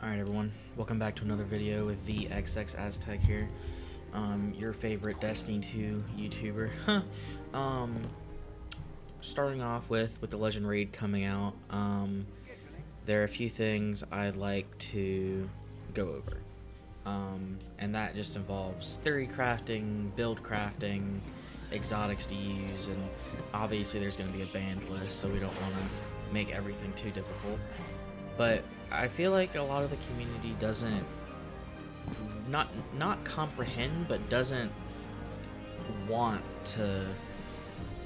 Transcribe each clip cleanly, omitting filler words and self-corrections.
Alright everyone, welcome back to another video with the XX Aztec here. Your favorite Destiny 2 YouTuber. um, Starting off with the Legend Raid coming out, there are a few things I'd like to go over. And that just involves theory crafting, build crafting, exotics to use, and obviously there's going to be a banned list, so we don't want to make everything too difficult. But I feel like a lot of the community doesn't not comprehend, but doesn't want to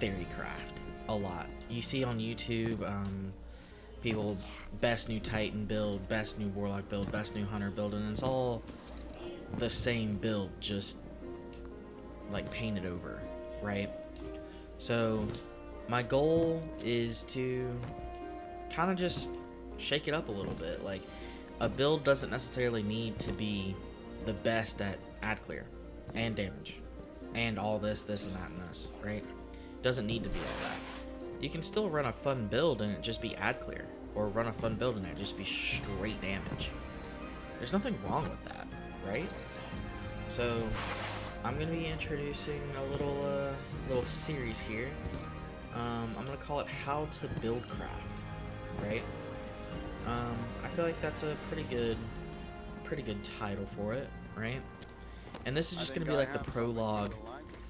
theory craft a lot. You see on YouTube, people best new Titan build, best new Warlock build, best new Hunter build, and it's all the same build, just like painted over, right? So my goal is to kind of just shake it up a little bit. Like, a build doesn't necessarily need to be the best at ad clear and damage and all this and that and this, right? Doesn't need to be all that. You can still run a fun build and it just be ad clear, or run a fun build and it just be straight damage. There's nothing wrong with that, right? So I'm gonna be introducing a little series here. I'm gonna call it How to Buildcraft, right? I feel like that's a pretty good title for it, right? And this is just gonna be like the prologue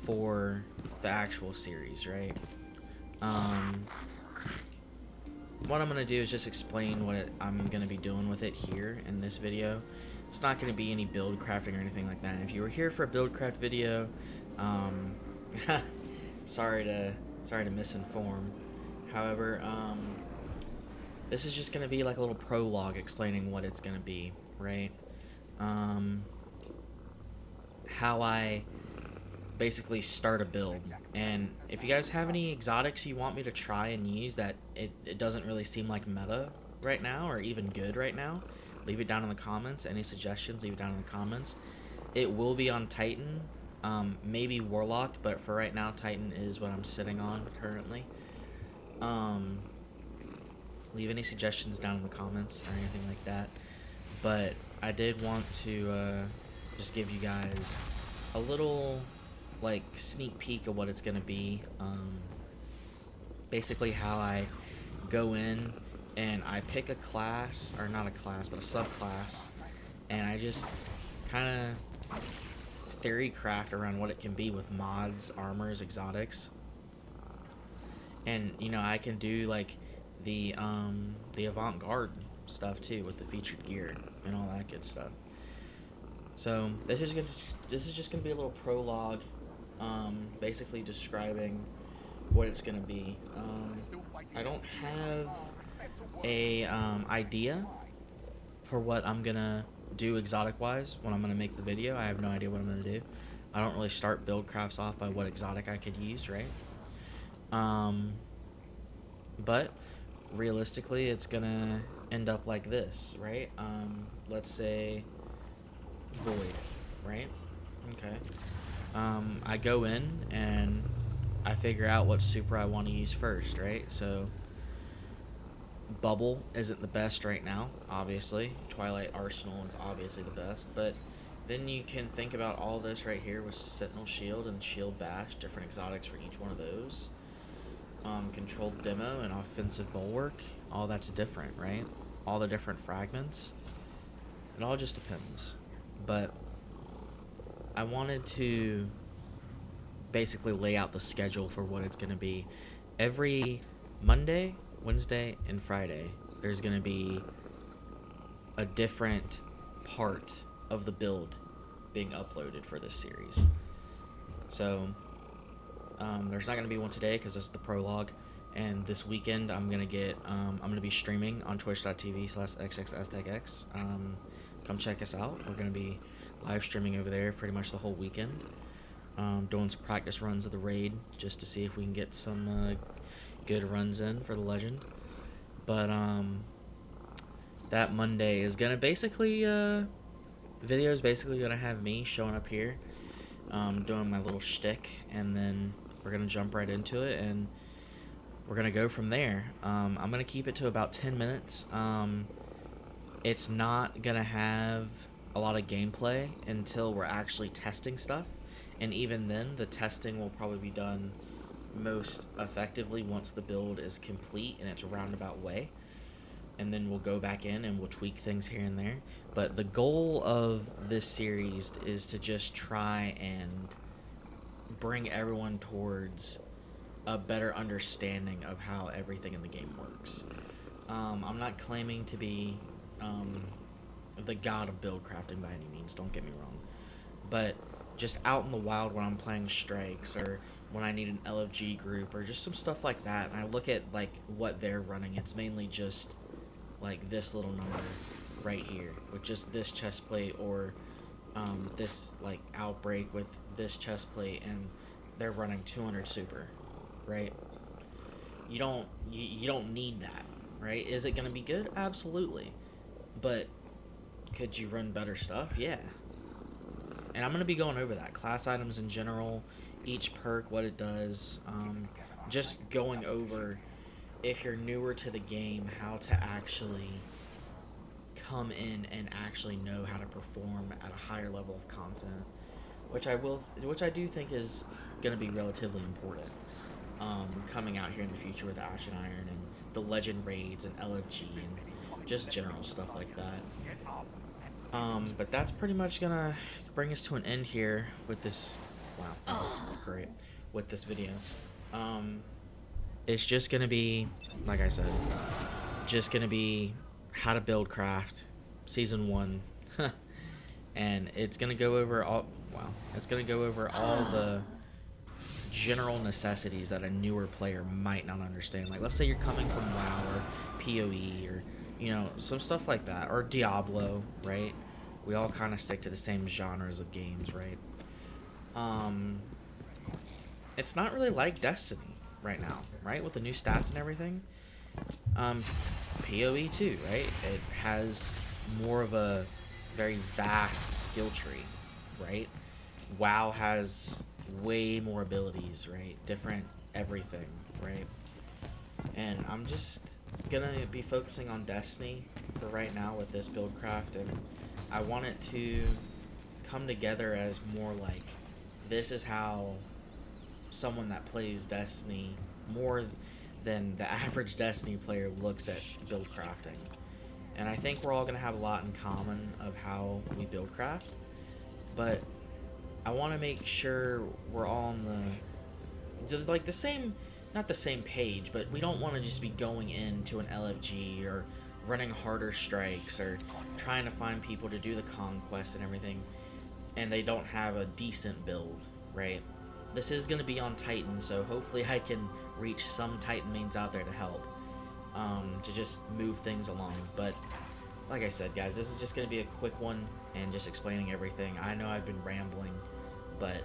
for the actual series, right? What I'm gonna do is just explain what I'm gonna be doing with it here in this video. It's not gonna be any build crafting or anything like that. And if you were here for a build craft video, sorry to misinform. However, this is just going to be like a little prologue explaining what it's going to be, right? How I basically start a build. And if you guys have any exotics you want me to try and use that it doesn't really seem like meta right now or even good right now, leave it down in the comments. Any suggestions, leave it down in the comments. It will be on Titan, maybe Warlock, but for right now Titan is what I'm sitting on currently. Leave any suggestions down in the comments or anything like that. But I did want to just give you guys a little like sneak peek of what it's gonna be. Basically how I go in and I pick a class, or not a class, but a subclass, and I just kind of theory craft around what it can be with mods, armors, exotics. And you know, I can do like the avant-garde stuff too, with the featured gear and all that good stuff. So this is just gonna be a little prologue, basically describing what it's gonna be. I don't have a idea for what I'm gonna do exotic wise when I'm gonna make the video. I have no idea what I'm gonna do. I don't really start build crafts off by what exotic I could use, right? But realistically it's gonna end up like this, right? Let's say void, right? Okay. I go in and I figure out what super I want to use first, right? So bubble isn't the best right now, obviously. Twilight Arsenal is obviously the best, but then you can think about all this right here with Sentinel Shield and Shield Bash, different exotics for each one of those. Controlled demo and offensive bulwark, all that's different, right? All the different fragments, it all just depends. But I wanted to basically lay out the schedule for what it's going to be. Every Monday, Wednesday, and Friday there's going to be a different part of the build being uploaded for this series. So there's not going to be one today because this is the prologue, and this weekend I'm going to be streaming on twitch.tv/xxaztecx. Come check us out. We're going to be live streaming over there pretty much the whole weekend, doing some practice runs of the raid just to see if we can get some good runs in for the legend. But that Monday is going to basically video is basically going to have me showing up here, doing my little shtick, and then we're going to jump right into it, and we're going to go from there. I'm going to keep it to about 10 minutes. It's not gonna have a lot of gameplay until we're actually testing stuff, and even then, the testing will probably be done most effectively once the build is complete in its roundabout way, and then we'll go back in and we'll tweak things here and there. But the goal of this series is to just try and bring everyone towards a better understanding of how everything in the game works. I'm not claiming to be um, the god of build crafting by any means, don't get me wrong. But just out in the wild when I'm playing strikes, or when I need an LFG group, or just some stuff like that, and I look at like what they're running, it's mainly just like this little number right here with just this chest plate, or this like outbreak with this chest plate, and they're running 200 super, right? You don't need that, right? Is it gonna be good? Absolutely, but could you run better stuff? Yeah. And I'm gonna be going over that class items in general, each perk, what it does, just going over, if you're newer to the game, how to actually come in and actually know how to perform at a higher level of content, which I do think is going to be relatively important. Coming out here in the future with Ash and Iron and the Legend raids and LFG and just general stuff like that. But that's pretty much gonna bring us to an end here with this. Wow, that was great with this video. Um, it's just gonna be, like I said, just gonna be how to build craft, season 1, and it's gonna go over all. Wow, it's gonna go over all the general necessities that a newer player might not understand. Like, let's say you're coming from WoW or PoE, or some stuff like that, or Diablo, right? We all kind of stick to the same genres of games, right? Um, it's not really like Destiny right now, right? With the new stats and everything. PoE too, right? It has more of a very vast skill tree, right? WoW has way more abilities, right? Different everything, right? And I'm just gonna be focusing on Destiny for right now with this buildcraft, and I want it to come together as more like, this is how someone that plays Destiny more than the average Destiny player looks at build crafting. And I think we're all going to have a lot in common of how we build craft, but I want to make sure we're all on like the same, not the same page, but we don't want to just be going into an LFG or running harder strikes or trying to find people to do the conquest and everything, and they don't have a decent build, right? This is going to be on Titan, so hopefully I can reach some Titan mains out there to help, to just move things along. But like I said, guys, this is just going to be a quick one and just explaining everything. I know I've been rambling, but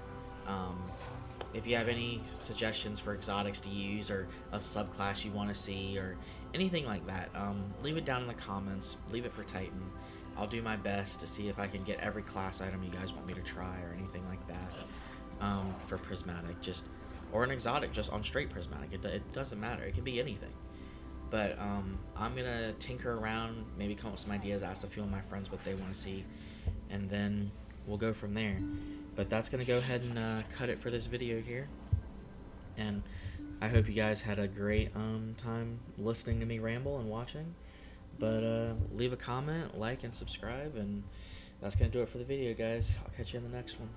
if you have any suggestions for exotics to use, or a subclass you want to see, or anything like that, leave it down in the comments. Leave it for Titan. I'll do my best to see if I can get every class item you guys want me to try, or anything like that. For prismatic, or an exotic just on straight prismatic. It doesn't matter. It can be anything. But I'm gonna tinker around, maybe come up with some ideas, ask a few of my friends what they want to see, and then we'll go from there. But that's gonna go ahead and cut it for this video here. And I hope you guys had a great time listening to me ramble and watching. But leave a comment, like, and subscribe, and that's gonna do it for the video, guys. I'll catch you in the next one.